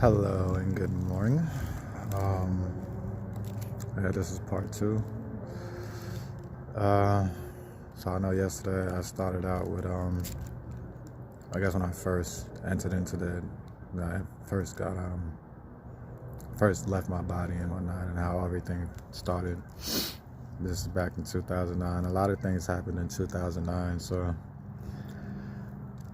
Hello and good morning. Um, this is part two. So I know yesterday I started out with, I guess when I first entered into when I first left my body and whatnot, and how everything started. This is back in 2009. A lot of things happened in 2009, so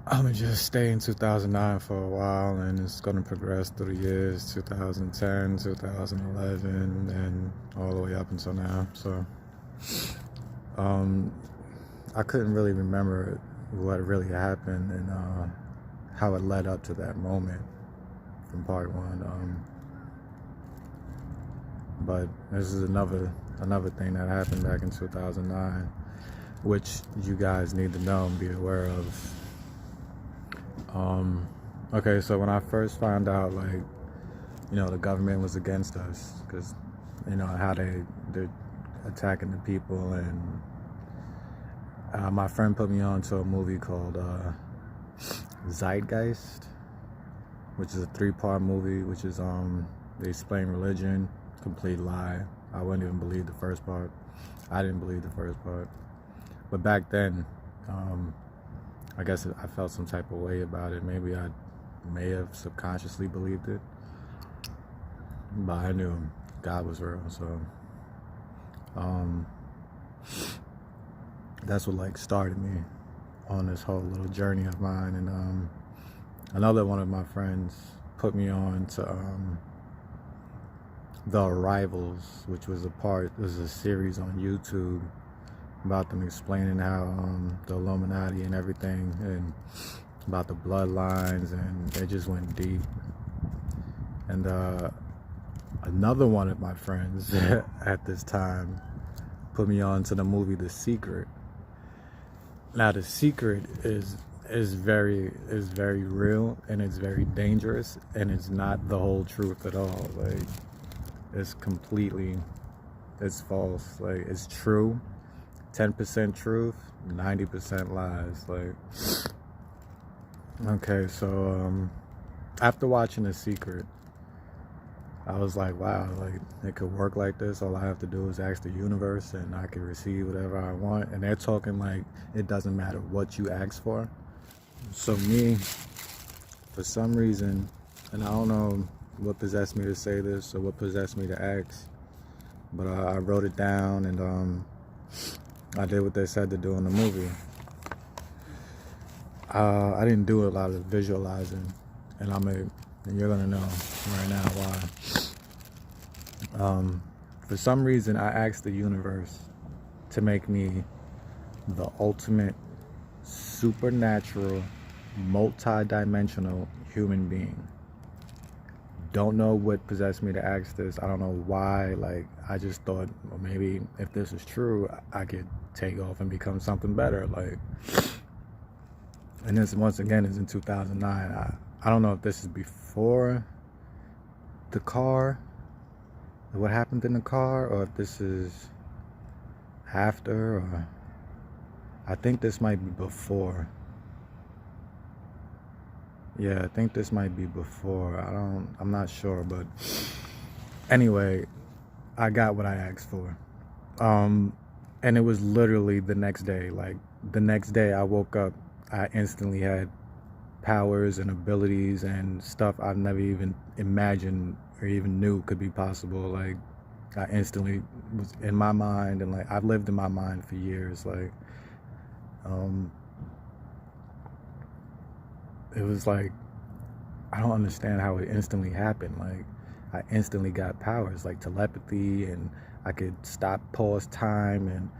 I'm gonna just stay in 2009 for a while, and it's gonna progress through the years 2010, 2011, and all the way up until now. So I couldn't really remember what really happened and how it led up to that moment from part one. But this is another thing that happened back in 2009, which you guys need to know and be aware of. Okay, so when I first found out, the government was against us because, how they're attacking the people, and my friend put me on to a movie called Zeitgeist, which is a 3-part movie, which is, they explain religion, complete lie. I wouldn't even believe the first part. I didn't believe the first part. But back then, I guess I felt some type of way about it. Maybe I may have subconsciously believed it, but I knew God was real. So that's what started me on this whole little journey of mine. And another one of my friends put me on to The Arrivals, which was a series on YouTube about them explaining how the Illuminati and everything, and about the bloodlines, and it just went deep. And another one of my friends at this time put me on to the movie The Secret. Now, The Secret is very real, and it's very dangerous, and it's not the whole truth at all. It's false. It's true. 10% truth, 90% lies. Okay, so after watching The Secret, I was like, wow, it could work like this. All I have to do is ask the universe, and I can receive whatever I want. And they're talking it doesn't matter what you ask for. So me, for some reason, and I don't know what possessed me to say this or what possessed me to ask, but I wrote it down, and I did what they said to do in the movie. I didn't do a lot of visualizing, and you're gonna know right now why. For some reason, I asked the universe to make me the ultimate supernatural, multi-dimensional human being. Don't know what possessed me to ask this. I don't know why. I just thought, well, maybe if this is true, I could take off and become something better. And this, once again, is in 2009. I don't know if this is before the car, what happened in the car, or if this is after, or I think this might be before. Yeah, I think this might be before. I'm not sure, but anyway, I got what I asked for. And it was literally the next day. The next day I woke up, I instantly had powers and abilities and stuff I've never even imagined or even knew could be possible. I instantly was in my mind, and I've lived in my mind for years. It was I don't understand how it instantly happened. I instantly got powers like telepathy, and I could stop, pause time,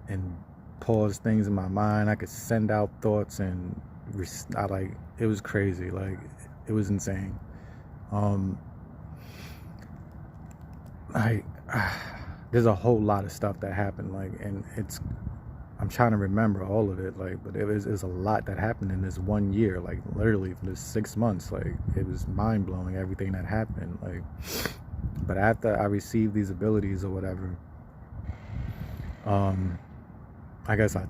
and pause things in my mind. I could send out thoughts, and it was crazy. It was insane. There's a whole lot of stuff that happened, and I'm trying to remember all of it, but it was a lot that happened in this 1 year, literally for this 6 months. It was mind blowing, everything that happened. But after I received these abilities or whatever, I guess I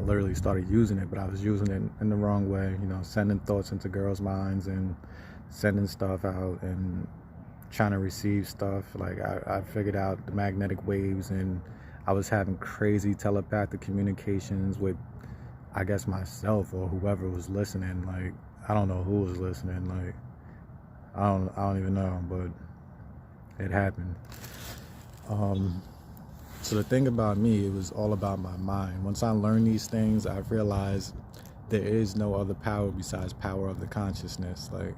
literally started using it, but I was using it in the wrong way, sending thoughts into girls' minds and sending stuff out and trying to receive stuff. Like I figured out the magnetic waves, and I was having crazy telepathic communications with, I guess, myself or whoever was listening. Like I don't know who was listening. Like I don't even know, but it happened. So the thing about me, it was all about my mind. Once I learned these things, I realized there is no other power besides power of the consciousness. Like,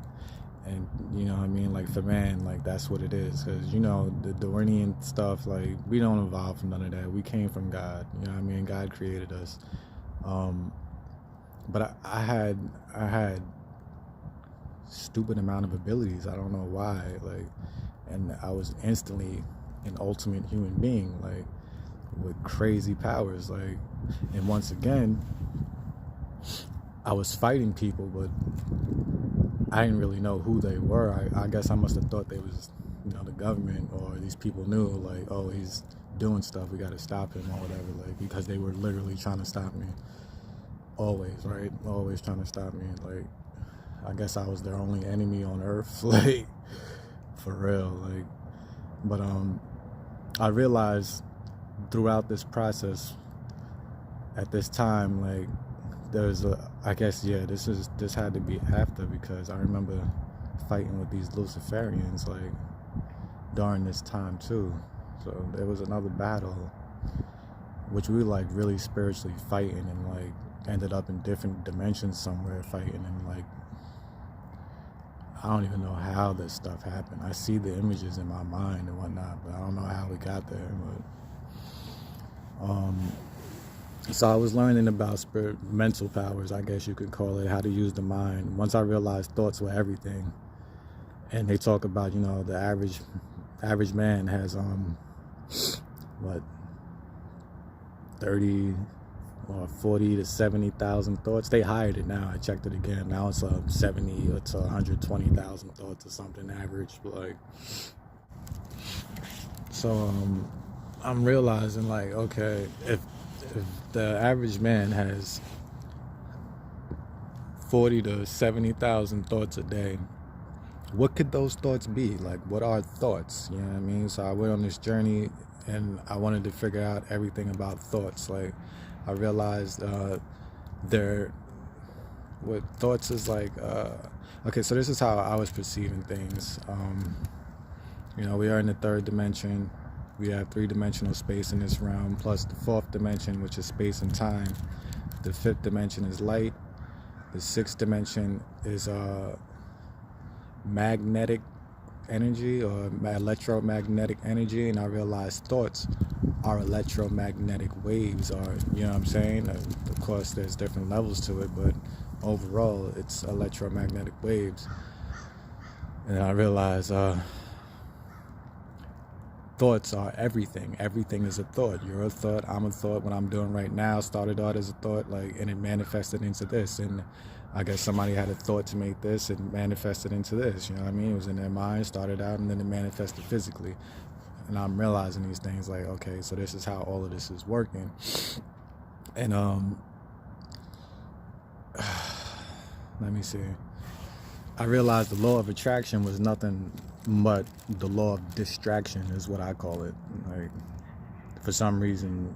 and you know what I mean? Like for man, like that's what it is. Because you know the Dornian stuff, like we don't evolve from none of that. We came from God. You know what I mean? God created us. But I had stupid amount of abilities. I don't know why. Like, and I was instantly an ultimate human being, like with crazy powers. Like, and once again, I was fighting people, but I didn't really know who they were. I guess I must have thought they was, you know, the government, or these people knew, like, oh, he's doing stuff, we got to stop him or whatever, like, because they were literally trying to stop me. Always, right? Always trying to stop me. Like, I guess I was their only enemy on earth, like, for real. Like, but I realized throughout this process, at this time, like, there's a, I guess, yeah, this had to be after, because I remember fighting with these luciferians, like, during this time too. So there was another battle, which we were like really spiritually fighting, and like ended up in different dimensions somewhere fighting, and like I don't even know how this stuff happened. I see the images in my mind and whatnot, but I don't know how we got there. But so I was learning about mental powers, I guess you could call it, how to use the mind. Once I realized thoughts were everything, and they talk about, you know, the average man has what, 30 or 40 to 70,000 thoughts. They hired it now. I checked it again. Now it's 70 or to 120,000 thoughts or something average. But like, so I'm realizing, like, okay, if the average man has 40 to 70,000 thoughts a day, what could those thoughts be? Like, what are thoughts? You know what I mean? So I went on this journey, and I wanted to figure out everything about thoughts. Like, I realized what thoughts is like. Okay, so this is how I was perceiving things. You know, we are in the third dimension. We have three-dimensional space in this realm, plus the fourth dimension, which is space and time. The fifth dimension is light. The sixth dimension is magnetic energy, or electromagnetic energy, and I realized thoughts are electromagnetic waves, or, you know what I'm saying? Of course, there's different levels to it, but overall, it's electromagnetic waves. And I realized thoughts are everything. Everything is a thought. You're a thought, I'm a thought. What I'm doing right now started out as a thought, like, and it manifested into this. And I guess somebody had a thought to make this, and manifested into this. You know what I mean? It was in their mind, started out, and then it manifested physically. And I'm realizing these things, like, okay, so this is how all of this is working. And let me see. I realized the law of attraction was nothing but the law of distraction, is what I call it. Like, for some reason,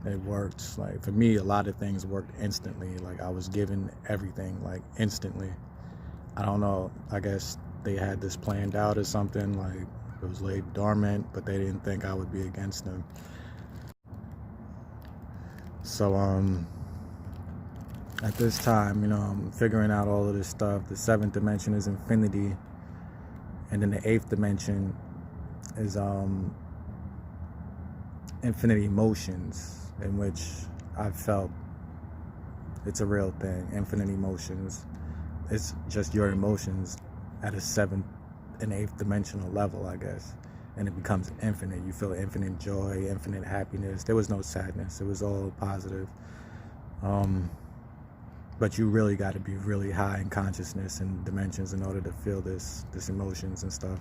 it worked. Like, for me, a lot of things worked instantly. Like, I was given everything, like, instantly. I don't know, I guess they had this planned out or something. Like, it was laid dormant, but they didn't think I would be against them. So, at this time, you know, I'm figuring out all of this stuff. The seventh dimension is infinity, and then the eighth dimension is infinite emotions, in which I felt it's a real thing. Infinite emotions. It's just your emotions at a seventh and eighth dimensional level, I guess. And it becomes infinite. You feel infinite joy, infinite happiness. There was no sadness. It was all positive. But you really got to be really high in consciousness and dimensions in order to feel this emotions and stuff.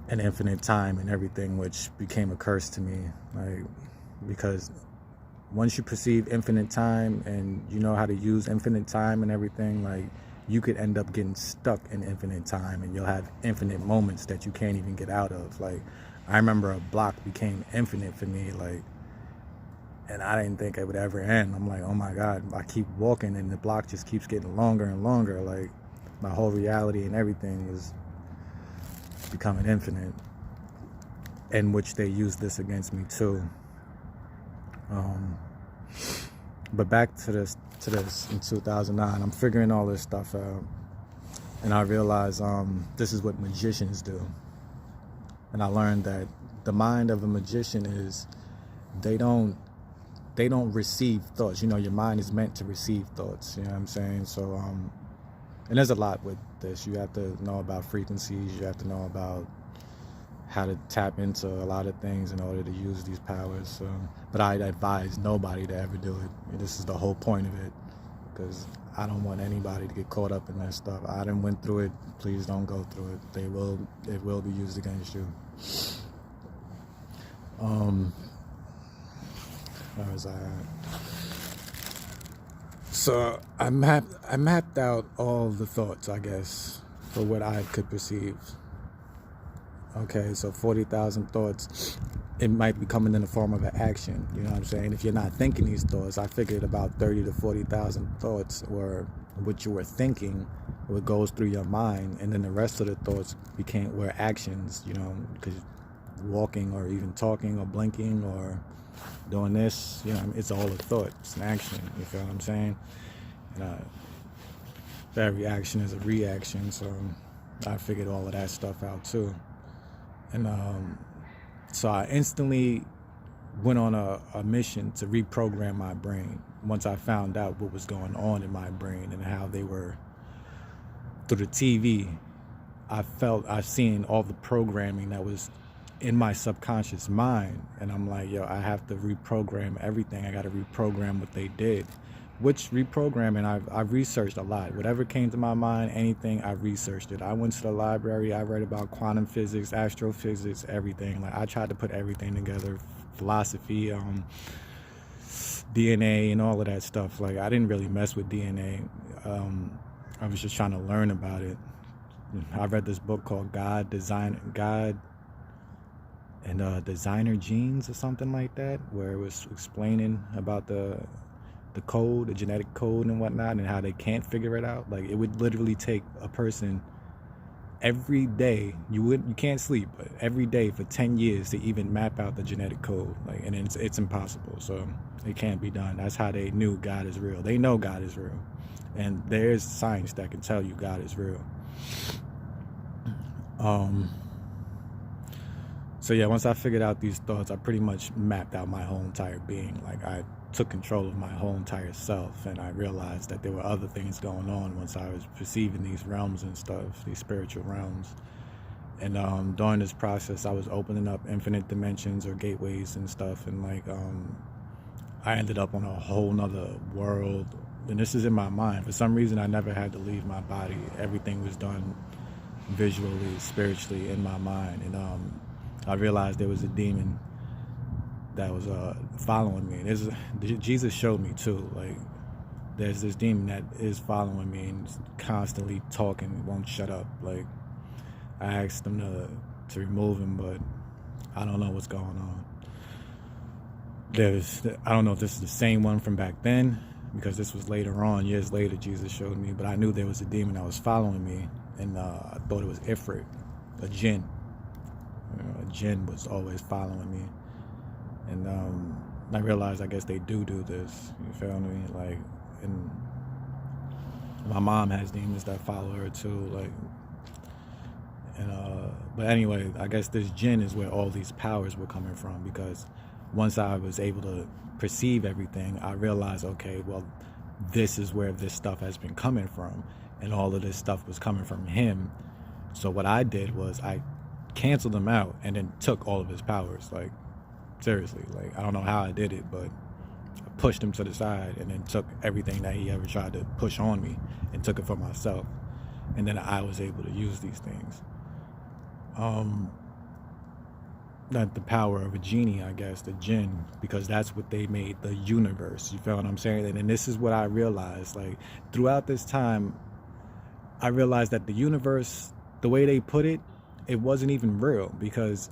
And infinite time and everything, which became a curse to me. Like, because once you perceive infinite time and you know how to use infinite time and everything, like, you could end up getting stuck in infinite time, and you'll have infinite moments that you can't even get out of. Like, I remember a block became infinite for me, like, and I didn't think it would ever end. I'm like, oh my God, I keep walking and the block just keeps getting longer and longer. Like, my whole reality and everything is becoming infinite, in which they use this against me too. But back to this in 2009, I'm figuring all this stuff out, and I realized this is what magicians do. And I learned that the mind of a magician is they don't receive thoughts. You know, your mind is meant to receive thoughts. You know what I'm saying? So and there's a lot with this. You have to know about frequencies. You have to know about how to tap into a lot of things in order to use these powers. So, but I advise nobody to ever do it. And this is the whole point of it, because I don't want anybody to get caught up in that stuff. I done went through it. Please don't go through it. It will be used against you. Where was I at? So I mapped out all the thoughts, I guess, for what I could perceive. Okay, so 40,000 thoughts. It might be coming in the form of an action. You know what I'm saying? If you're not thinking these thoughts, I figured about 30 to 40,000 thoughts were what you were thinking, what goes through your mind, and then the rest of the thoughts were actions. You know, because walking or even talking or blinking or doing this, you know, it's all a thought. It's an action. You feel what I'm saying? And every action is a reaction. So I figured all of that stuff out too. And so I instantly went on a mission to reprogram my brain once I found out what was going on in my brain and how they were, through the TV, I've seen all the programming that was in my subconscious mind, and I'm like, yo, I have to reprogram everything. I got to reprogram what they did. Which reprogramming, I've researched a lot. Whatever came to my mind, anything, I researched it. I went to the library, I read about quantum physics, astrophysics, everything. Like, I tried to put everything together, philosophy, DNA and all of that stuff. Like, I didn't really mess with DNA. I was just trying to learn about it. I read this book called God and Designer Genes or something like that, where it was explaining about the code, the genetic code and whatnot, and how they can't figure it out. Like, it would literally take a person every day, you can't sleep, but every day for 10 years to even map out the genetic code. Like, and it's impossible. So it can't be done. That's how they knew God is real. They know God is real, and there's science that can tell you God is real. So yeah, once I figured out these thoughts, I pretty much mapped out my whole entire being. Like, I took control of my whole entire self, and I realized that there were other things going on once I was perceiving these realms and stuff, these spiritual realms. And during this process, I was opening up infinite dimensions or gateways and stuff, and like I ended up on a whole nother world. And this is in my mind. For some reason, I never had to leave my body. Everything was done visually, spiritually, in my mind. And I realized there was a demon that was following me. And Jesus showed me too. Like, there's this demon that is following me and constantly talking, won't shut up. Like, I asked them to remove him, but I don't know what's going on. I don't know if this is the same one from back then, because this was later on, years later, Jesus showed me. But I knew there was a demon that was following me, and I thought it was Ifrit, a jinn. A jinn was always following me. And I realized, I guess they do this. You feel me? Like, and my mom has demons that follow her too. Like, and but anyway, I guess this jinn is where all these powers were coming from, because once I was able to perceive everything, I realized, okay, well, this is where this stuff has been coming from, and all of this stuff was coming from him. So what I did was I canceled him out and then took all of his powers. Like, seriously, like, I don't know how I did it, but I pushed him to the side and then took everything that he ever tried to push on me and took it for myself. And then I was able to use these things. Not the power of a genie, I guess, the jinn, because that's what they made the universe. You feel what I'm saying? And this is what I realized. Like, throughout this time, I realized that the universe, the way they put it, it wasn't even real, because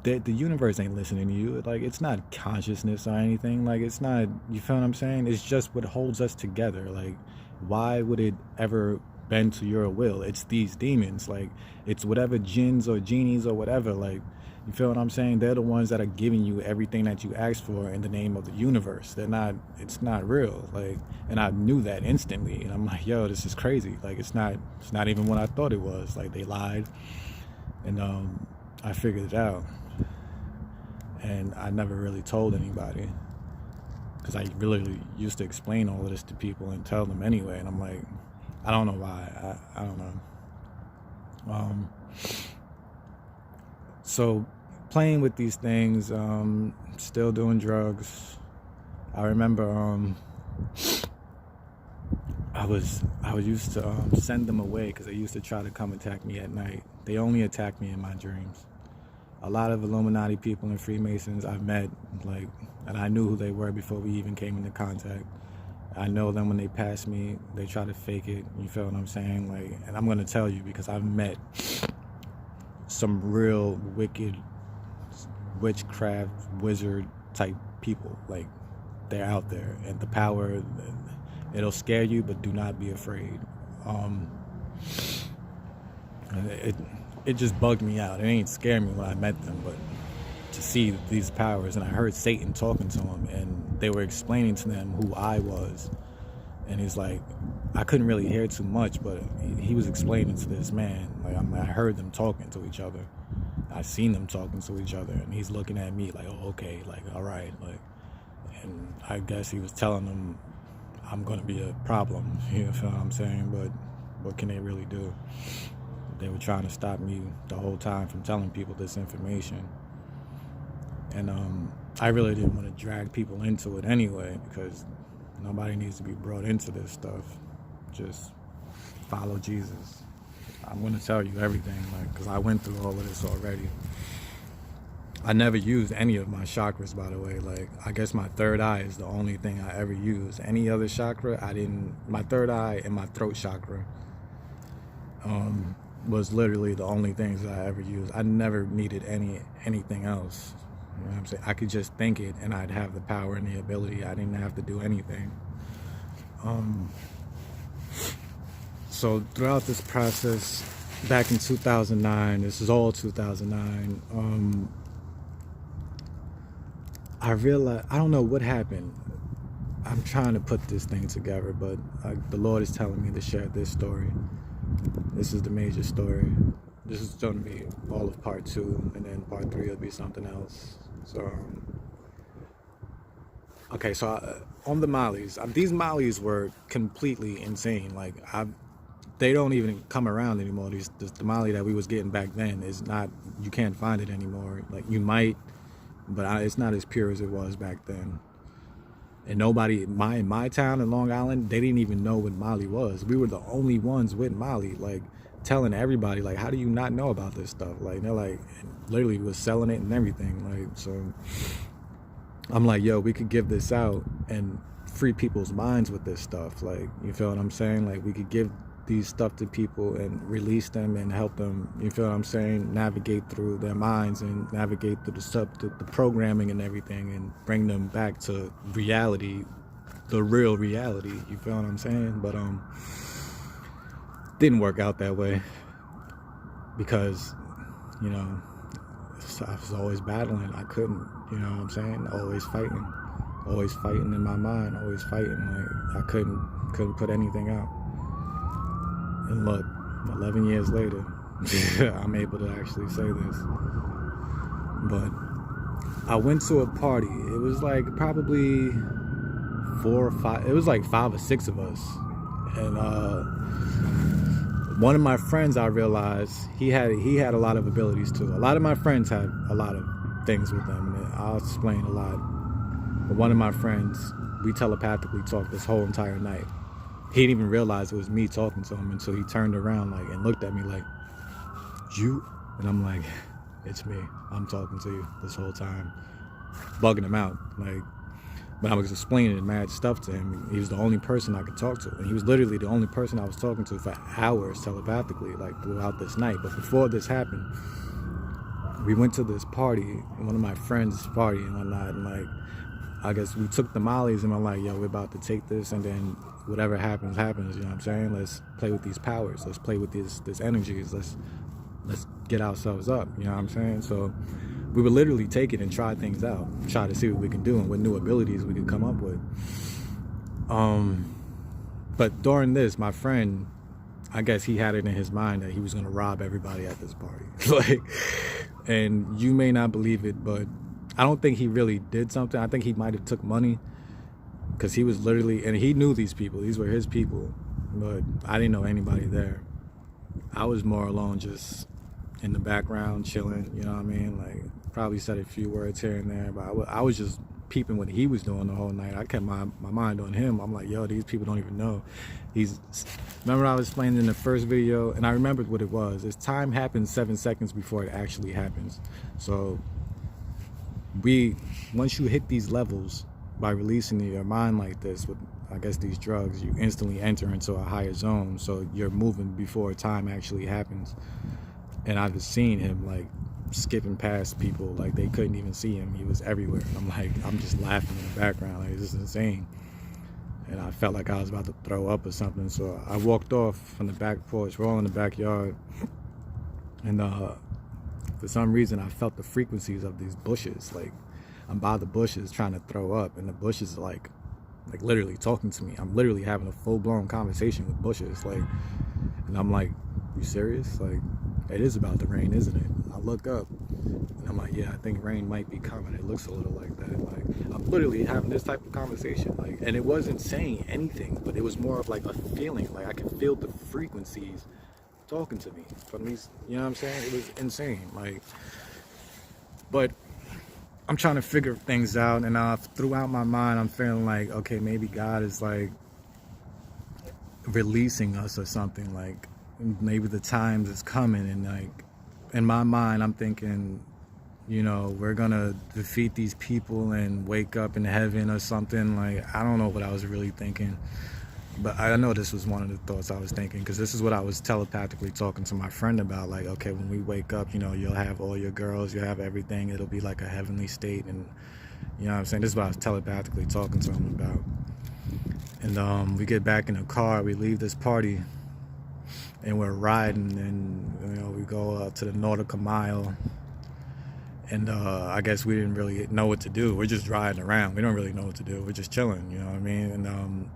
the universe ain't listening to you. Like, it's not consciousness or anything. Like, it's not, you feel what I'm saying? It's just what holds us together. Like, why would it ever bend to your will? It's these demons. Like, it's whatever jinns or genies or whatever. Like, you feel what I'm saying? They're the ones that are giving you everything that you asked for in the name of the universe. They're not, it's not real. Like, and I knew that instantly. And I'm like, yo, this is crazy. Like, it's not even what I thought it was. Like, they lied. And I figured it out. And I never really told anybody, because I really used to explain all of this to people and tell them anyway. And I'm like, I don't know why. I don't know. So playing with these things, still doing drugs. I remember I was used to send them away, because they used to try to come attack me at night. They only attack me in my dreams. A lot of Illuminati people and Freemasons I've met, like, and I knew who they were before we even came into contact. I know them when they pass me. They try to fake it. You feel what I'm saying? Like, and I'm gonna tell you, because I've met some real wicked witchcraft wizard type people. Like, they're out there, and the power, it'll scare you, but do not be afraid. It just bugged me out. It ain't scared me when I met them, but to see these powers, and I heard Satan talking to them, and they were explaining to them who I was. And he's like, I couldn't really hear too much, but he was explaining to this man. Like, I heard them talking to each other. I seen them talking to each other, and he's looking at me like, oh, okay, like, all right, like, and I guess he was telling them I'm gonna be a problem. You know what I'm saying? But what can they really do? They were trying to stop me the whole time from telling people this information. And I really didn't want to drag people into it anyway, because nobody needs to be brought into this stuff. Just follow Jesus. I'm going to tell you everything, like, because I went through all of this already. I never used any of my chakras, by the way. Like, I guess my third eye is the only thing I ever used. Any other chakra, I didn't. My third eye and my throat chakra was literally the only things that I ever used. I never needed anything else. You know what I'm saying? I could just think it, and I'd have the power and the ability. I didn't have to do anything. So throughout this process, back in 2009, this is all 2009, I realized, I don't know what happened. I'm trying to put this thing together, but the Lord is telling me to share this story. This is the major story. This is going to be all of part 2, and then part 3 will be something else. So, okay, so on the Mollies, these Mollies were completely insane. Like, they don't even come around anymore. The Molly that we was getting back then is not, you can't find it anymore. Like, you might, but it's not as pure as it was back then. And nobody in my town in Long Island, they didn't even know what Molly was. We were the only ones with Molly, like, telling everybody, like, how do you not know about this stuff? Like, they're like, literally was selling it and everything. Like, so I'm like, yo, we could give this out and free people's minds with this stuff. Like, you feel what I'm saying? Like, we could give these stuff to people and release them and help them, you feel what I'm saying, navigate through their minds and navigate through the programming and everything, and bring them back to reality, the real reality, you feel what I'm saying? But didn't work out that way, because, you know, I was always battling. I couldn't, you know what I'm saying, always fighting in my mind, always fighting. Like, I couldn't put anything out. And look, 11 years later, I'm able to actually say this. But I went to a party. It was like probably 4 or 5. It was like 5 or 6 of us. And one of my friends, I realized he had a lot of abilities too. A lot of my friends had a lot of things with them, and I'll explain a lot. But one of my friends, we telepathically talked this whole entire night. He didn't even realize it was me talking to him until he turned around, like, and looked at me like, you? And I'm like, it's me. I'm talking to you this whole time. Bugging him out. Like, But I was explaining mad stuff to him. He was the only person I could talk to. And he was literally the only person I was talking to for hours telepathically, like throughout this night. But before this happened, we went to this party, one of my friends' party and whatnot. And like, I guess we took the mollies and I'm like, yo, we're about to take this, and then whatever happens, happens. You know what I'm saying? Let's play with these powers. Let's play with this energies. Let's get ourselves up. You know what I'm saying? So we would literally take it and try things out, try to see what we can do and what new abilities we could come up with. But during this, my friend, I guess he had it in his mind that he was gonna rob everybody at this party. Like, and you may not believe it, but I don't think he really did something. I think he might have took money, because he was literally, and he knew these people. These were his people, but I didn't know anybody there. I was more alone, just in the background, chilling, you know what I mean? Like, probably said a few words here and there, but I was just peeping what he was doing the whole night. I kept my mind on him. I'm like, yo, these people don't even know. Remember I was explaining in the first video, and I remembered what it was. It's time happens 7 seconds before it actually happens. So once you hit these levels by releasing your mind like this with, I guess, these drugs, you instantly enter into a higher zone. So you're moving before time actually happens. And I've just seen him like skipping past people like they couldn't even see him. He was everywhere. And I'm like, I'm just laughing in the background, like, this is insane. And I felt like I was about to throw up or something. So I walked off from the back porch. We're all in the backyard, and for some reason I felt the frequencies of these bushes. Like, I'm by the bushes trying to throw up, and the bushes are like literally talking to me. I'm literally having a full-blown conversation with bushes, like, and I'm like, you serious? Like, it is about to rain, isn't it? I look up and I'm like, yeah, I think rain might be coming. It looks a little like that. Like, I'm literally having this type of conversation, like, and it wasn't saying anything, but it was more of like a feeling. Like, I could feel the frequencies talking to me from these, you know what I'm saying? It was insane. Like, but I'm trying to figure things out, and throughout my mind, I'm feeling like, okay, maybe God is like releasing us or something. Like, maybe the times is coming, and like in my mind, I'm thinking, you know, we're gonna defeat these people and wake up in heaven or something. Like, I don't know what I was really thinking, but I know this was one of the thoughts I was thinking, because this is what I was telepathically talking to my friend about. Like, okay, when we wake up, you know, you'll have all your girls, you'll have everything, it'll be like a heavenly state. And you know what I'm saying? This is what I was telepathically talking to him about. And we get back in the car, we leave this party, and we're riding, and you know, we go to the nautical mile, and I guess we didn't really know what to do. We're just driving around, we don't really know what to do, we're just chilling, you know what I mean? And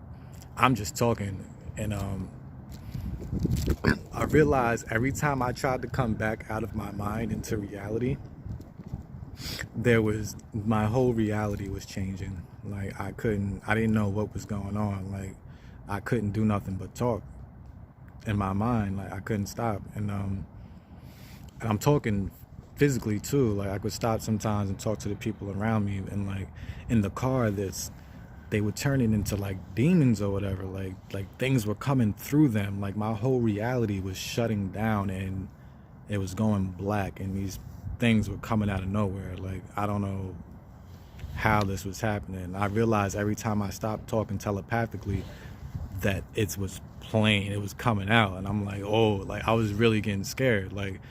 I'm just talking, and I realized every time I tried to come back out of my mind into reality, my whole reality was changing. Like, I didn't know what was going on. Like, I couldn't do nothing but talk in my mind. Like, I couldn't stop. And I'm talking physically too. Like, I could stop sometimes and talk to the people around me, and like in the car, they would turn it into like demons or whatever. Like things were coming through them. Like, my whole reality was shutting down, and it was going black, and these things were coming out of nowhere. Like, I don't know how this was happening. I realized every time I stopped talking telepathically that it was plain, it was coming out, and I'm like, oh, like, I was really getting scared. Like,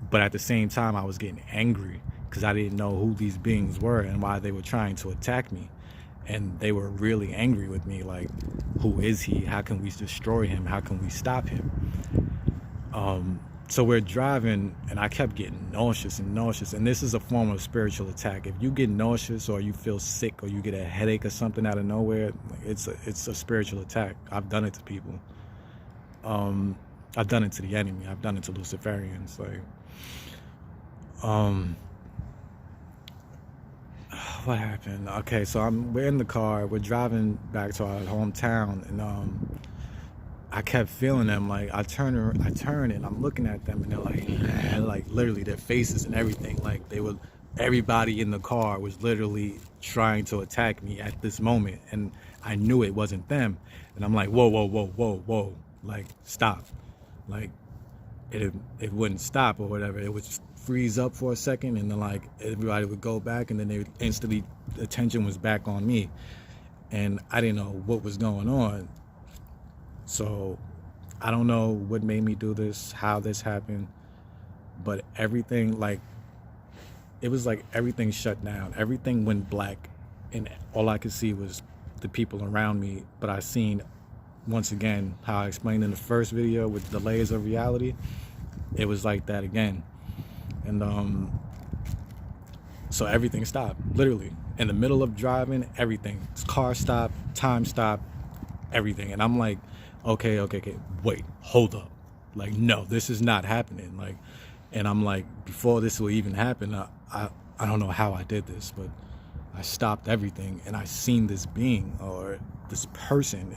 but at the same time, I was getting angry, because I didn't know who these beings were and why they were trying to attack me. And they were really angry with me. Like, who is he? How can we destroy him? How can we stop him? So we're driving, and I kept getting nauseous. And this is a form of spiritual attack. If you get nauseous, or you feel sick, or you get a headache or something out of nowhere, it's a spiritual attack. I've done it to people. I've done it to the enemy. I've done it to luciferians. Like, what happened? Okay, so we're in the car, we're driving back to our hometown, and I kept feeling them. Like, I turn and I'm looking at them, and they're like literally their faces and everything, like everybody in the car was literally trying to attack me at this moment, and I knew it wasn't them. And I'm like, whoa, like, stop. Like, it wouldn't stop or whatever. It would just freeze up for a second, and then like everybody would go back, and then they would instantly, attention was back on me, and I didn't know what was going on. So I don't know what made me do this, how this happened, but everything, like, it was like everything shut down, everything went black, and all I could see was the people around me. But I seen, once again, how I explained in the first video with the layers of reality, it was like that again. And so everything stopped, literally in the middle of driving. Everything, car stopped, time stopped, everything. And I'm like, okay, wait, hold up, like, no, this is not happening. Like, and I'm like, before this will even happen, I don't know how I did this, but I stopped everything, and I seen this being, or this person,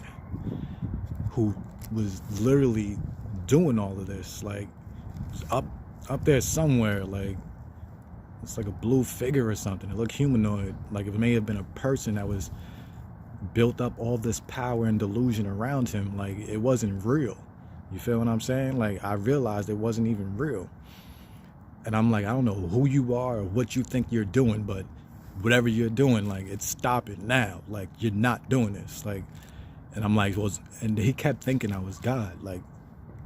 who was literally doing all of this, like, up there somewhere. Like, it's like a blue figure or something. It looked humanoid, like it may have been a person that was built up all this power and delusion around him. Like, it wasn't real. You feel what I'm saying? Like, I realized it wasn't even real. And I'm like, I don't know who you are or what you think you're doing, but whatever you're doing, like, it's stopping now. Like, you're not doing this. Like, and I'm like, well, and he kept thinking I was God. Like,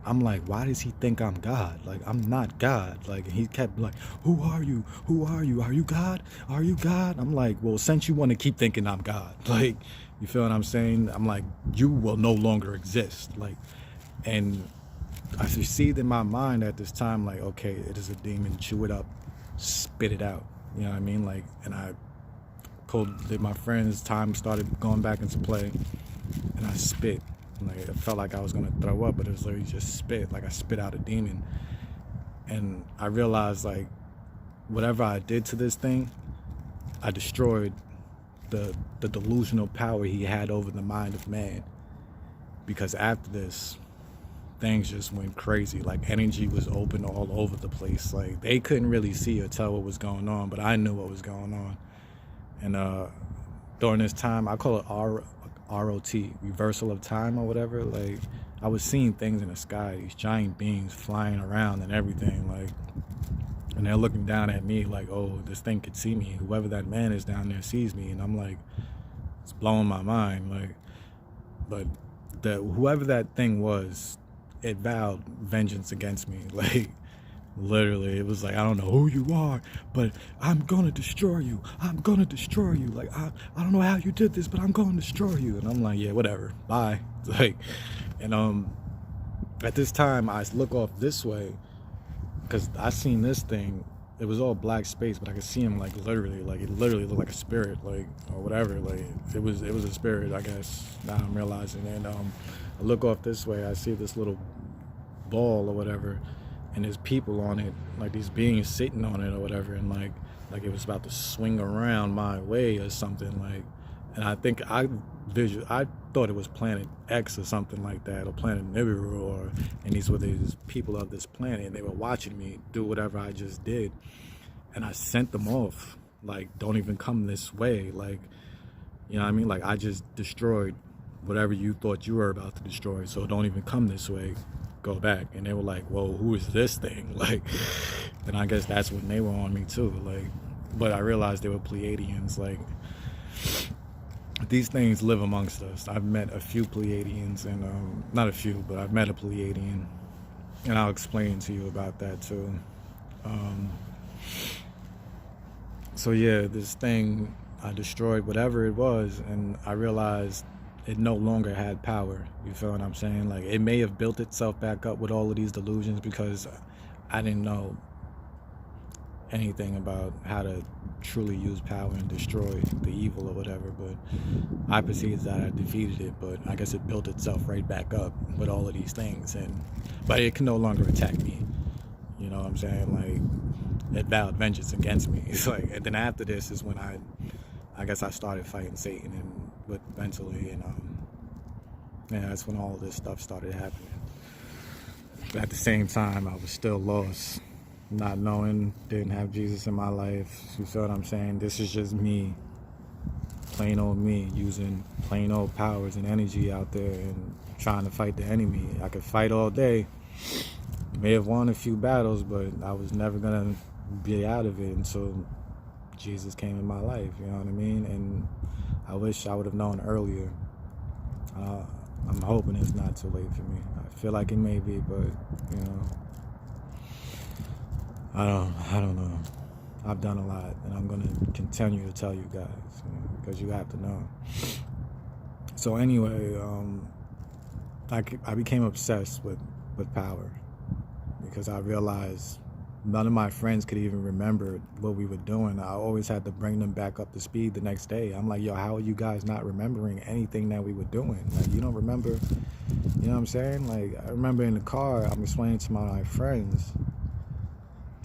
I'm like, why does he think I'm God? Like, I'm not God. Like, and he kept like, who are you? Who are you? Are you God? Are you God? I'm like, well, since you want to keep thinking I'm God, like, you feel what I'm saying? I'm like, you will no longer exist. Like, and I received in my mind at this time, like, okay, it is a demon, chew it up, spit it out. You know what I mean? Like, and I pulled my friends, time started going back into play, and I spit. Like, it felt like I was gonna throw up, but it was literally just spit. Like, I spit out a demon. And I realized, like, whatever I did to this thing, I destroyed the delusional power he had over the mind of man. Because after this, things just went crazy. Like, energy was open all over the place. Like, they couldn't really see or tell what was going on, but I knew what was going on. And during this time, I call it ROT, reversal of time or whatever. Like, I was seeing things in the sky, these giant beings flying around and everything, like, and they're looking down at me like, oh, this thing could see me. Whoever that man is down there sees me. And I'm like, it's blowing my mind. Like, but whoever that thing was, it vowed vengeance against me. Like, literally, it was like, I don't know who you are, but I'm gonna destroy you. I'm gonna destroy you. Like, I don't know how you did this, but I'm gonna destroy you. And I'm like, yeah, whatever, bye. Like, and at this time, I look off this way, because I seen this thing. It was all black space, but I could see him, like, literally, like, it literally looked like a spirit, like, or whatever. Like, it was a spirit, I guess. Now I'm realizing. And I look off this way, I see this little ball or whatever, and there's people on it, like these beings sitting on it or whatever, and like it was about to swing around my way or something. Like, and I think I thought it was Planet X or something like that, or Planet Nibiru, and these were these people of this planet, and they were watching me do whatever I just did, and I sent them off, like, don't even come this way. Like, you know what I mean? Like, I just destroyed whatever you thought you were about to destroy, so don't even come this way, go back. And they were like, whoa, who is this thing? Like, and I guess that's when they were on me too. Like, but I realized they were Pleiadians. Like, these things live amongst us. I've met a few Pleiadians, and not a few, but I've met a Pleiadian, and I'll explain to you about that too. So yeah, this thing, I destroyed whatever it was, and I realized it no longer had power. You feel what I'm saying? Like, it may have built itself back up with all of these delusions, because I didn't know anything about how to truly use power and destroy the evil or whatever, but I perceived that I defeated it. But I guess it built itself right back up with all of these things, but it can no longer attack me. You know what I'm saying? Like, it vowed vengeance against me. It's like, and then after this is when I guess I started fighting Satan, and with mentally, and yeah, that's when all of this stuff started happening. But at the same time, I was still lost, not knowing, didn't have Jesus in my life. You feel what I'm saying? This is just me, plain old me, using plain old powers and energy out there and trying to fight the enemy. I could fight all day, may have won a few battles, but I was never gonna be out of it until Jesus came in my life, you know what I mean? And I wish I would have known earlier. I'm hoping it's not too late for me. I feel like it may be, but you know, I don't know. I've done a lot, and I'm gonna continue to tell you guys, because you have to know. So anyway, I became obsessed with power, because I realized none of my friends could even remember what we were doing. I always had to bring them back up to speed the next day. I'm like, yo, how are you guys not remembering anything that we were doing? Like, you don't remember, you know what I'm saying? Like, I remember in the car, I'm explaining to my friends,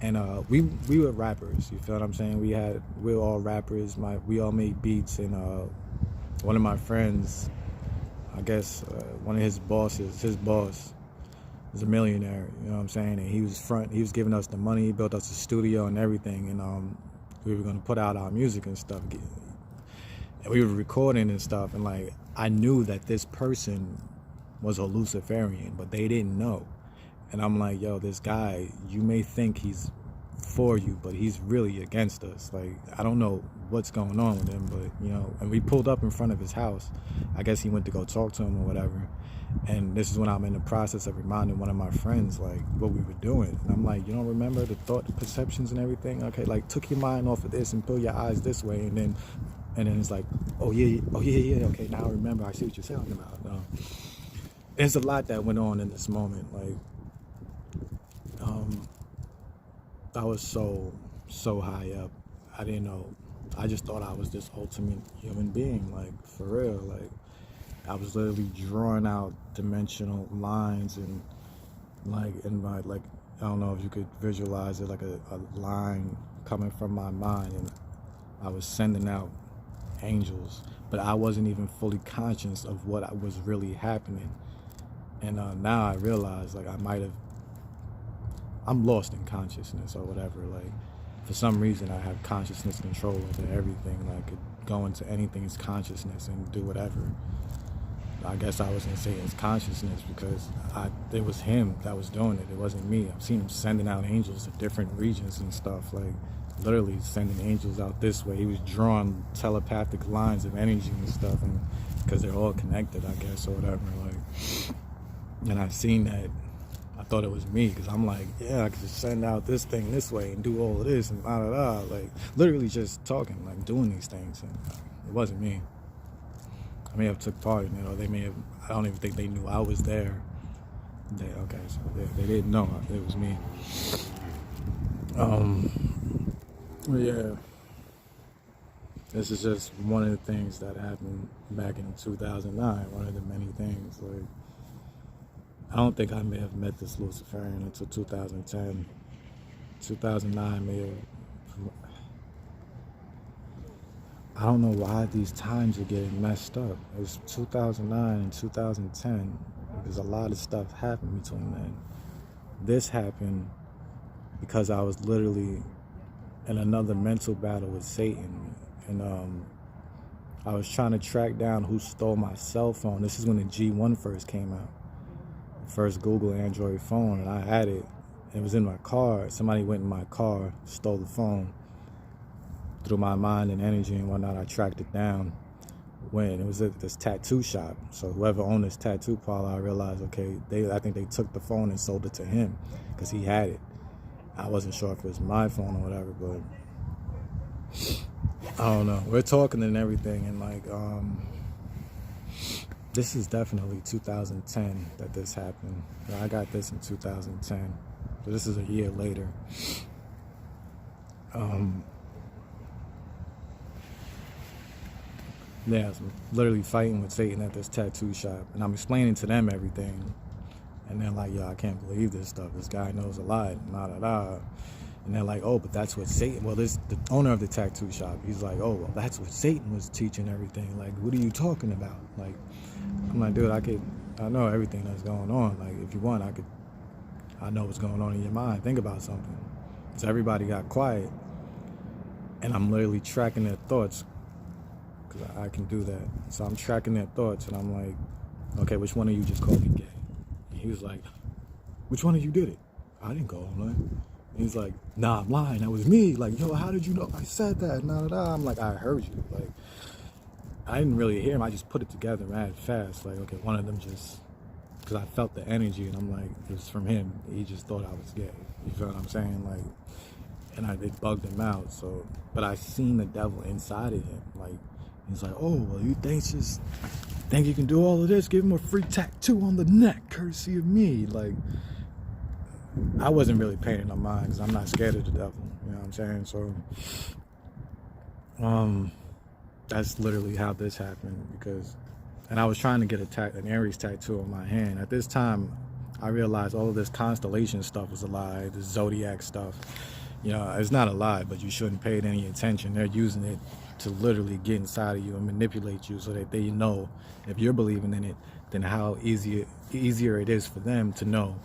and we were rappers, you feel what I'm saying? We were all rappers. We all made beats, and one of my friends, I guess one of his boss was a millionaire, you know what I'm saying? And he was giving us the money, he built us a studio and everything, and we were gonna put out our music and stuff. And we were recording and stuff, and like, I knew that this person was a Luciferian, but they didn't know. And I'm like, yo, this guy, you may think he's for you, but he's really against us. Like, I don't know what's going on with him, but you know. And we pulled up in front of his house. I guess he went to go talk to him or whatever. And this is when I'm in the process of reminding one of my friends like what we were doing. And I'm like, you don't remember the thought, the perceptions and everything? Okay, like, took your mind off of this and pull your eyes this way, and then it's like, oh yeah, okay, now I remember. I see what you're talking about. There's a lot that went on in this moment. Like, I was so high up. I didn't know. I just thought I was this ultimate human being, like, for real. Like, I was literally drawing out dimensional lines, and like in my, like, I don't know if you could visualize it, like a line coming from my mind, and I was sending out angels, but I wasn't even fully conscious of what was really happening. And now I realize, like, I'm lost in consciousness or whatever. Like, for some reason I have consciousness control over everything. Like, I could go into anything's consciousness and do whatever. I guess I was in Satan's consciousness because it was him that was doing it. It wasn't me. I've seen him sending out angels to different regions and stuff, like literally sending angels out this way. He was drawing telepathic lines of energy and stuff, and because they're all connected, I guess, or whatever. Like, and I seen that. I thought it was me, because I'm like, yeah, I could just send out this thing this way and do all of this and blah, blah, blah. Like, literally just talking, like, doing these things. And it wasn't me. I may have took part in it, or they may have, I don't even think they knew I was there. Okay, so they didn't know it was me. Yeah. This is just one of the things that happened back in 2009, one of the many things. Like, I don't think I may have met this Luciferian until 2010. 2009 may have... I don't know why these times are getting messed up. It was 2009 and 2010, because a lot of stuff happened between then. This happened because I was literally in another mental battle with Satan. And I was trying to track down who stole my cell phone. This is when the G1 first came out. First Google Android phone, and I had it. It was in my car. Somebody went in my car, stole the phone. Through my mind and energy and whatnot, I tracked it down. When it was at this tattoo shop. So whoever owned this tattoo parlor, I realized, okay, I think they took the phone and sold it to him, because he had it. I wasn't sure if it was my phone or whatever, but I don't know. We're talking and everything, and like, this is definitely 2010 that this happened. I got this in 2010, so this is a year later. Yeah, so I'm literally fighting with Satan at this tattoo shop, and I'm explaining to them everything, and they're like, yo, I can't believe this stuff. This guy knows a lot, and they're like, oh, but that's what Satan, well, the owner of the tattoo shop, he's like, oh, well, that's what Satan was teaching everything. Like, what are you talking about? Like, I'm like, dude, I know everything that's going on. Like, if you want, I know what's going on in your mind. Think about something. So everybody got quiet, and I'm literally tracking their thoughts, because I can do that. So I'm tracking their thoughts, and I'm like, okay, which one of you just called me gay? And he was like, which one of you did it? I didn't go online. He's like, nah, I'm lying. That was me. Like, yo, how did you know I said that? Nah, nah, nah. I'm like, I heard you. Like, I didn't really hear him. I just put it together mad fast. Like, okay, one of them just, because I felt the energy, and I'm like, it was from him. He just thought I was gay. You feel what I'm saying? Like, and it bugged him out. So, but I seen the devil inside of him. Like, he's like, oh, well, you think you can do all of this? Give him a free tattoo on the neck, courtesy of me. Like, I wasn't really paying no mind because I'm not scared of the devil. You know what I'm saying? So, that's literally how this happened. And I was trying to get an Aries tattoo on my hand. At this time, I realized all of this constellation stuff was a lie. The zodiac stuff, you know, it's not a lie, but you shouldn't pay it any attention. They're using it to literally get inside of you and manipulate you so that they know if you're believing in it, then how easier it is for them to know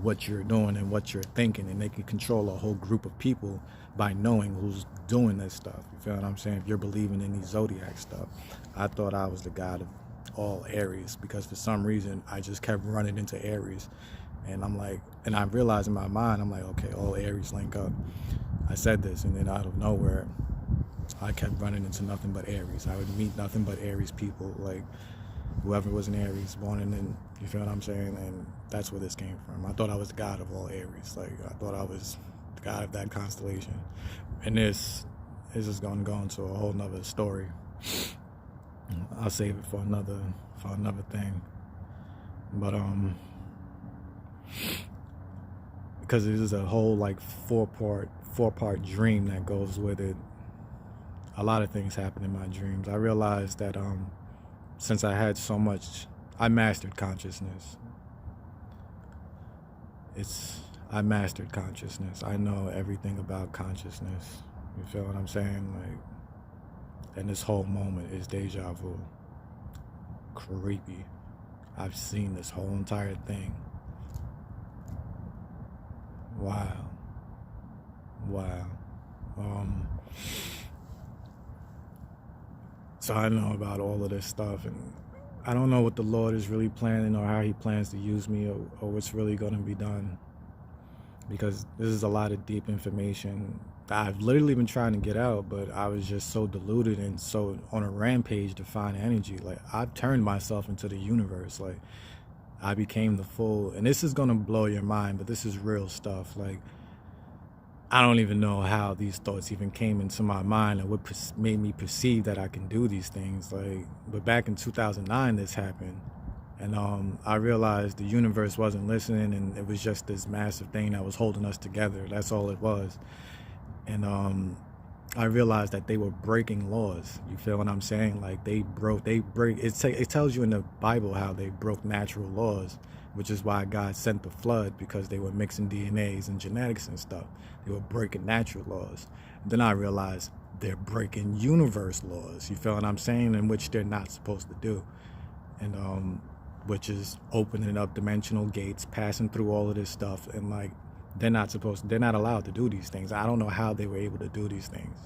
what you're doing and what you're thinking, and they can control a whole group of people by knowing who's doing this stuff. You feel what I'm saying? If you're believing in these zodiac stuff, I thought I was the god of all Aries because for some reason I just kept running into Aries, and I'm like, and I realized in my mind, I'm like, okay, all Aries link up. I said this, and then out of nowhere I kept running into nothing but Aries. I would meet nothing but Aries people, like whoever was an Aries, born in, you feel what I'm saying? And that's where this came from. I thought I was the god of all Aries. Like, I thought I was the god of that constellation. And this is going to go into a whole nother story. I'll save it for another thing. But because it is a whole like four part dream that goes with it. A lot of things happen in my dreams. I realized that since I had so much, I mastered consciousness. I mastered consciousness. I know everything about consciousness. You feel what I'm saying? Like, and this whole moment is deja vu. Creepy. I've seen this whole entire thing. Wow. So I know about all of this stuff, and I don't know what the Lord is really planning or how he plans to use me, or what's really going to be done, because this is a lot of deep information that I've literally been trying to get out, but I was just so deluded and so on a rampage to find energy. Like, I've turned myself into the universe. Like, I became the full, and this is going to blow your mind, but this is real stuff. Like, I don't even know how these thoughts even came into my mind and what made me perceive that I can do these things. Like, but back in 2009, this happened. And I realized the universe wasn't listening, and it was just this massive thing that was holding us together. That's all it was. And I realized that they were breaking laws. You feel what I'm saying? Like, they break. It tells you in the Bible how they broke natural laws, which is why God sent the flood, because they were mixing DNAs and genetics and stuff. They were breaking natural laws. Then I realized they're breaking universe laws. You feel what I'm saying? In which they're not supposed to do. And which is opening up dimensional gates, passing through all of this stuff, and like, they're not allowed to do these things. I don't know how they were able to do these things.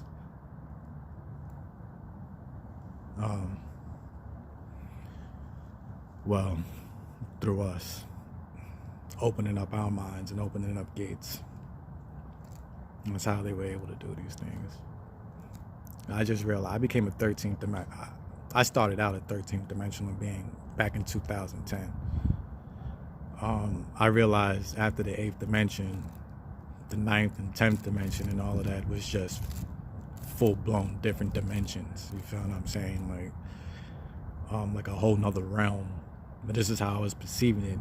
Well, through us opening up our minds and opening up gates. That's how they were able to do these things. I just realized I became a 13th dimension. I started out a 13th dimensional being back in 2010. I realized after the 8th dimension, the 9th and 10th dimension and all of that was just full-blown different dimensions. You feel what I'm saying? Like a whole nother realm. But this is how I was perceiving it.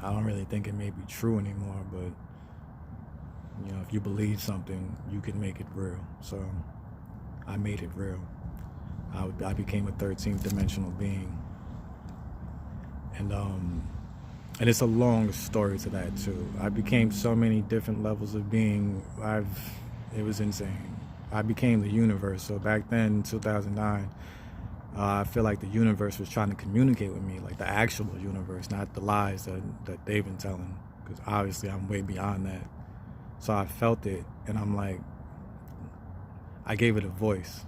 I don't really think it may be true anymore, but you know, if you believe something, you can make it real. So I made it real. I became a 13th dimensional being. And it's a long story to that too. I became so many different levels of being. It was insane. I became the universe. So back then, in 2009, I feel like the universe was trying to communicate with me, like the actual universe, not the lies that they've been telling, because obviously I'm way beyond that. So I felt it, and I'm like, I gave it a voice.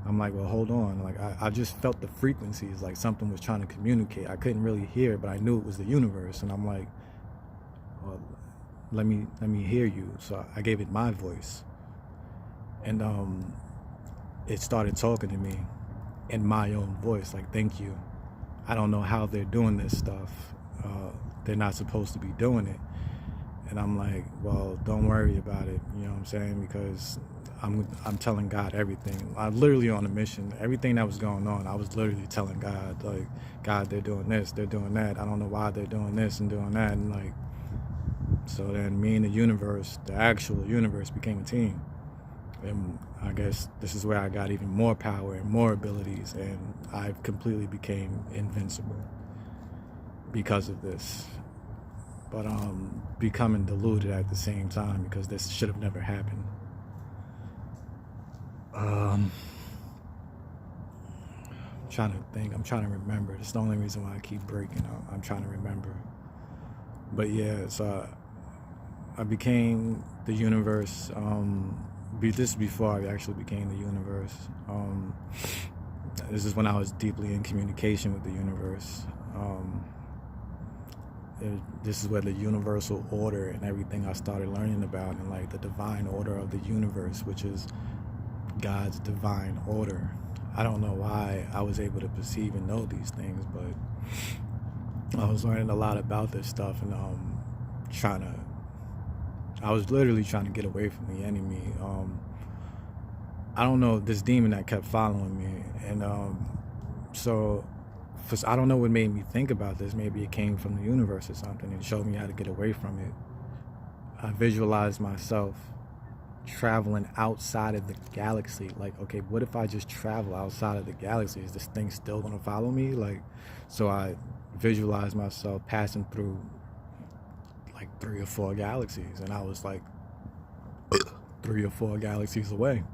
I'm like, well, hold on. Like, I just felt the frequencies, like something was trying to communicate. I couldn't really hear it, but I knew it was the universe. And I'm like, well, let me hear you. So I gave it my voice, and it started talking to me in my own voice, like, thank you. I don't know how they're doing this stuff. They're not supposed to be doing it. And I'm like, well, don't worry about it. You know what I'm saying? Because I'm telling God everything. I'm literally on a mission. Everything that was going on, I was literally telling God, like, God, they're doing this, they're doing that. I don't know why they're doing this and doing that. And like, so then me and the universe, the actual universe, became a team. And I guess this is where I got even more power and more abilities, and I completely became invincible because of this. But becoming deluded at the same time, because this should have never happened. I'm trying to think. I'm trying to remember. It's the only reason why I keep breaking out. I'm trying to remember. But yeah, so I became the universe. This is before I actually became the universe. This is when I was deeply in communication with the universe. This is where the universal order and everything I started learning about, and like the divine order of the universe, which is God's divine order. I don't know why I was able to perceive and know these things, but I was learning a lot about this stuff, and I was literally trying to get away from the enemy. I don't know, this demon that kept following me, and I don't know what made me think about this. Maybe it came from the universe or something and showed me how to get away from it. I visualized myself traveling outside of the galaxy. Like, okay, what if I just travel outside of the galaxy? Is this thing still gonna follow me? Like, so I visualized myself passing through like 3 or 4 galaxies, and I was like 3 or 4 galaxies away.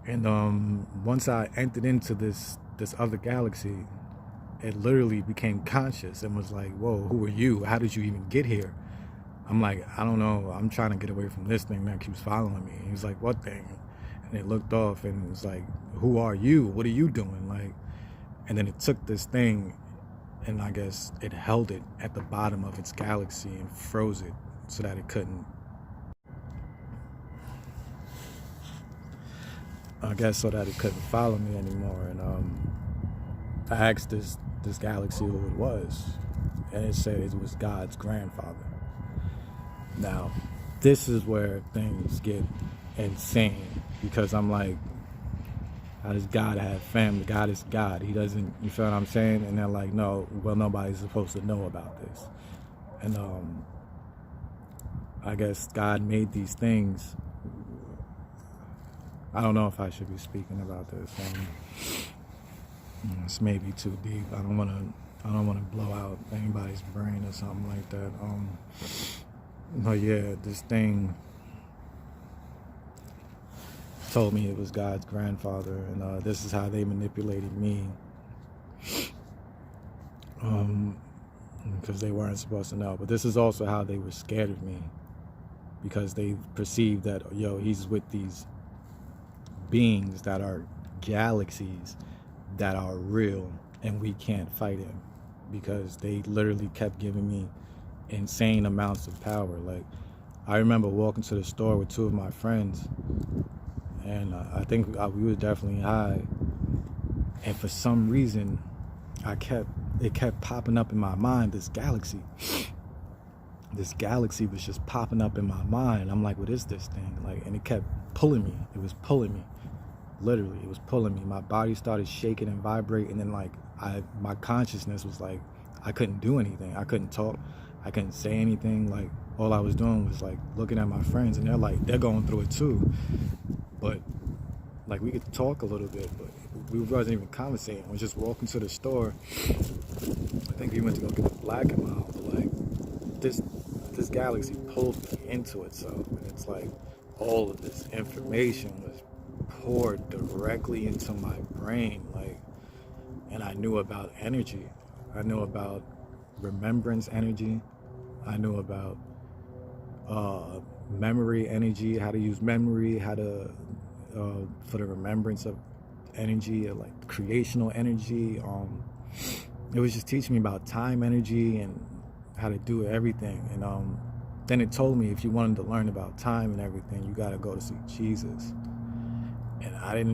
And once I entered into this other galaxy, it literally became conscious and was like, whoa, who are you? How did you even get here? I'm like, I don't know. I'm trying to get away from this thing that keeps following me. He was like, what thing? And it looked off and it was like, who are you? What are you doing? Like, and then it took this thing, and I guess it held it at the bottom of its galaxy and froze it so that it couldn't. I guess so that it couldn't follow me anymore. And I asked this galaxy who it was, and it said it was God's grandfather. Now, this is where things get insane, because I'm like, how does God have family? God is God. He doesn't, you feel what I'm saying? And they're like, no, well, nobody's supposed to know about this. And I guess God made these things. I don't know if I should be speaking about this. It's maybe too deep. I don't want to blow out anybody's brain or something like that. But yeah, this thing told me it was God's grandfather, and this is how they manipulated me, because they weren't supposed to know. But this is also how they were scared of me, because they perceived that, yo, he's with these beings that are galaxies that are real, and we can't fight him, because they literally kept giving me insane amounts of power. Like, I remember walking to the store with 2 of my friends, and I think we were definitely high, and for some reason it kept popping up in my mind. This galaxy was just popping up in my mind. I'm like, what is this thing? Like, and it kept pulling me. It was pulling me. Literally, it was pulling me. My body started shaking and vibrating, and then like my consciousness was like, I couldn't do anything. I couldn't talk. I couldn't say anything. Like, all I was doing was like looking at my friends, and they're going through it too. But like, we could talk a little bit, but we wasn't even conversating. We were just walking to the store. I think we went to go get the Black and Mild. But like, this galaxy pulled me into itself, and it's like all of this information was poured directly into my brain. Like, and I knew about energy. I knew about remembrance energy. I knew about memory energy, how to use memory, how to for the remembrance of energy, like creational energy. It was just teaching me about time energy and how to do everything. And then it told me if you wanted to learn about time and everything, you got to go to see Jesus. And I didn't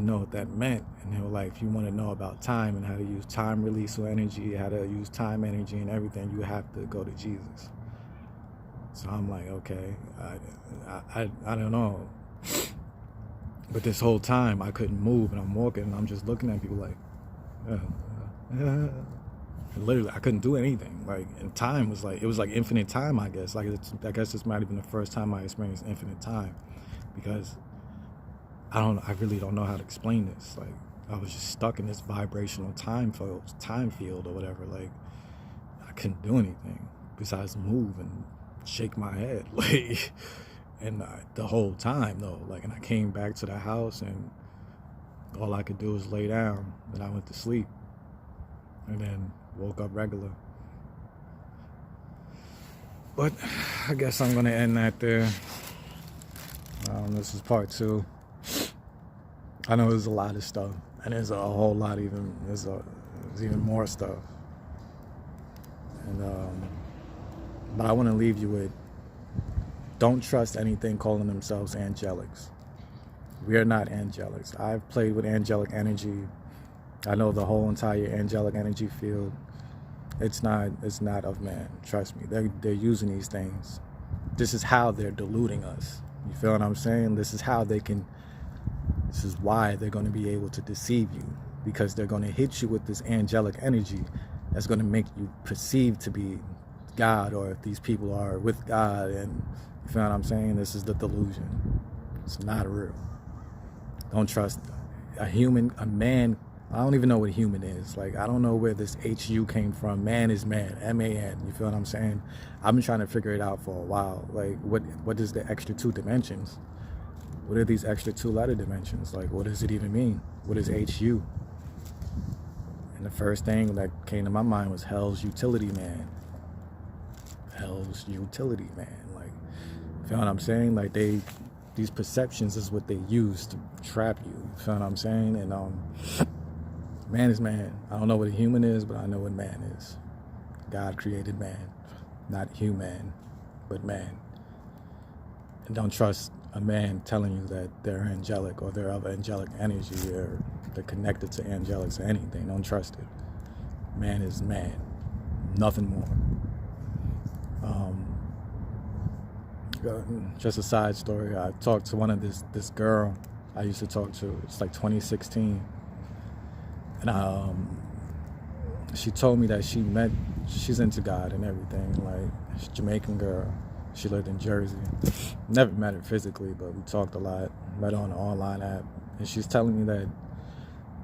know what that meant. And they were like, if you want to know about time and how to use time release or energy, how to use time energy and everything, you have to go to Jesus. So I'm like, okay, I don't know. But this whole time I couldn't move, and I'm walking and I'm just looking at people like, and literally I couldn't do anything. Like, and time was like, it was like infinite time, I guess. Like, I guess this might have been the first time I experienced infinite time, because I really don't know how to explain this. Like, I was just stuck in this vibrational time field or whatever. Like, I couldn't do anything besides move and shake my head. Like, and the whole time though, like, and I came back to the house and all I could do was lay down. Then I went to sleep and then woke up regular. But I guess I'm gonna end that there. This is part 2. I know there's a lot of stuff, and there's a whole lot there's even more stuff. And but I want to leave you with, don't trust anything calling themselves angelics. We are not angelics. I've played with angelic energy. I know the whole entire angelic energy field. It's not of man. Trust me. They're using these things. This is how they're deluding us. You feel what I'm saying? This is why they're going to be able to deceive you, because they're going to hit you with this angelic energy that's going to make you perceive to be God, or if these people are with God. And you feel what I'm saying? This is the delusion. It's not real. Don't trust a man. I don't even know what human is. Like, I don't know where this HU came from. Man is man, MAN. You feel what I'm saying? I've been trying to figure it out for a while. Like, what is the extra 2 dimensions? What are these extra 2 letter dimensions? Like, what does it even mean? What is HU? And the first thing that came to my mind was Hell's Utility Man. Hell's Utility Man. Like, you feel what I'm saying? Like, these perceptions is what they use to trap you. You feel what I'm saying? And man is man. I don't know what a human is, but I know what man is. God created man, not human, but man. And don't trust a man telling you that they're angelic or they're of angelic energy or they're connected to angelics or anything. Don't trust it. Man is man, nothing more. Just a side story. I talked to one of this girl I used to talk to. It's like 2016, and she told me that she's into God and everything. Like, she's a Jamaican girl. She lived in Jersey. Never met her physically, but we talked a lot. Met her on an online app, and she's telling me that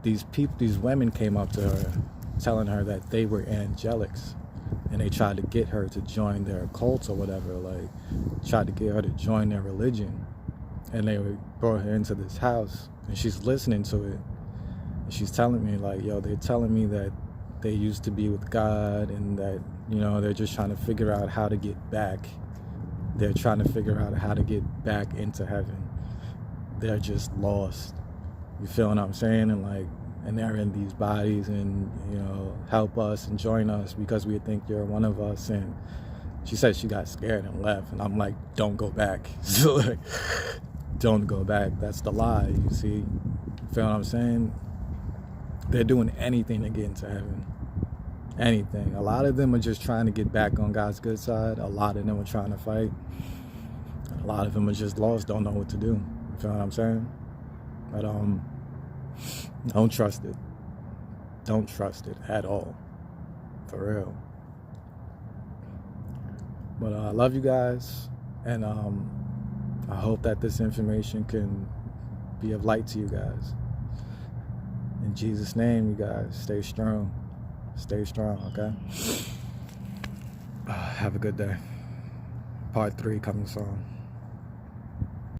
these women came up to her, telling her that they were angelics, and they tried to get her to join their cult or whatever. Like, tried to get her to join their religion, and they brought her into this house, and she's listening to it, and she's telling me, like, yo, they're telling me that they used to be with God, and that, you know, they're just trying to figure out how to get back. They're trying to figure out how to get back into heaven. They're just lost. You feel what I'm saying? And they're in these bodies, and, you know, help us and join us because we think you're one of us. And she said she got scared and left. And I'm like, don't go back. So, like, don't go back. That's the lie, you see? You feel what I'm saying? They're doing anything to get into heaven. Anything. A lot of them are just trying to get back on God's good side. A lot of them are trying to fight. A lot of them are just lost, don't know what to do. You feel what I'm saying? But don't trust it. Don't trust it at all. For real. But I love you guys, and I hope that this information can be of light to you guys. In Jesus' name, you guys, stay strong. Stay strong, okay? Have a good day. Part 3 coming soon.